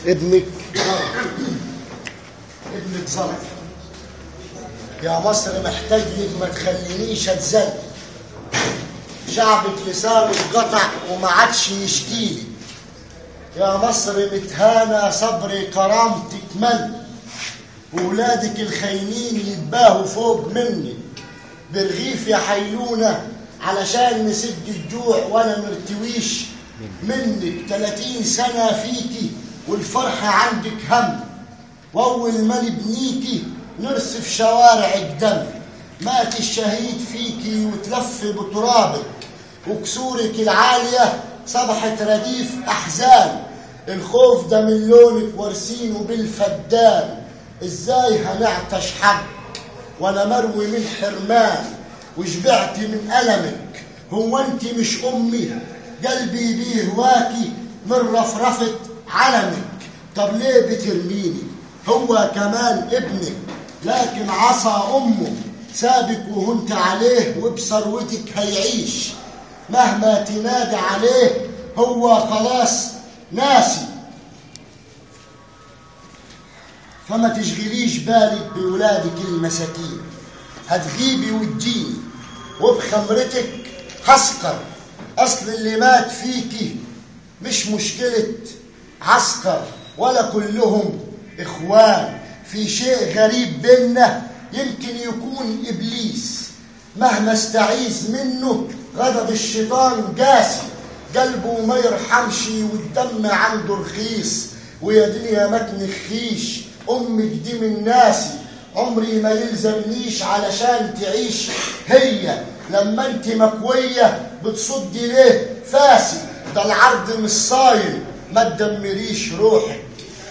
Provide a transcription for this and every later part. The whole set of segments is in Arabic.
ابنك ظلم يا مصر، محتاج لك ما تخلينيش اتذل. شعبك لسانه اتقطع وما عادش يشكيلي. يا مصر متهانة صبري كرامتك مل، وولادك الخاينين يتباهوا فوق منك. برغيف يا حيلونة علشان نسد الجوع وانا مرتويش منك. 30 سنة فيكي والفرح عندك هم، واول ما نبنيكي نرصف شوارعك دم. مات الشهيد فيكي وتلف بترابك، وكسورك العالية صبحت رديف أحزان. الخوف ده من لونك وارسينه بالفدان. ازاي هنعطش حق وانا مروي من حرمان، وشبعت من ألمك؟ هو انت مش أمي؟ قلبي بيهواكي من رفرفة علمك. طب ليه بترميني؟ هو كمان ابنك، لكن عصا أمه سابك وهنت عليه، وبثروتك هيعيش. مهما تنادي عليه هو خلاص ناسي. فما تشغليش بالك بولادك المساكين، هتغيبي وتجيني وبخمرتك هسكر. أصل اللي مات فيكي مش مشكلة عسكر، ولا كلهم إخوان. في شيء غريب بينا يمكن يكون إبليس، مهما استعيذ منه غضب الشيطان قاسي. قلبه ما يرحمش والدم عنده رخيص، ويا دنيا ما تنخيش. أمك دي من ناسي، عمري ما يلزمنيش علشان تعيش هي. لما انت مكوية بتصدي ليه فاسي؟ ده العرض مش صايل، ما تدمريش روحك.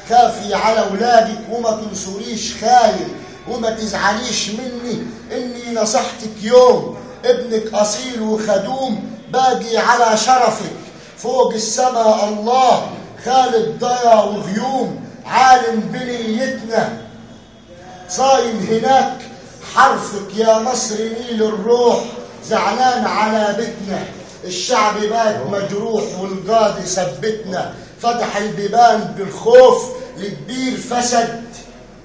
كافي على ولادك وما تنصريش خاين، وما تزعليش مني اني نصحتك يوم. ابنك اصيل وخدوم باقي على شرفك، فوق السماء الله خالد ضيا وغيوم. عالم بنيتنا صايم هناك حرفك يا مصر نيل الروح. زعلان على بيتنا، الشعب بات مجروح والقاضي ثبتنا. فتح البيبان بالخوف لكبير فسد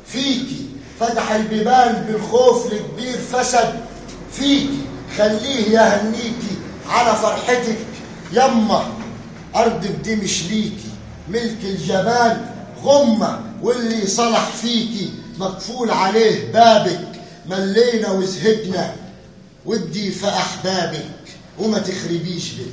فيكي، فتح البيبان بالخوف لكبير فسد فيكي. خليه يهنيكي على فرحتك يما، أرضك دي مش ليكي، ملك الجبال غمة. واللي صلح فيكي مقفول عليه بابك. ملينا وزهقنا ودي في أحبابك، وما تخربيش بك.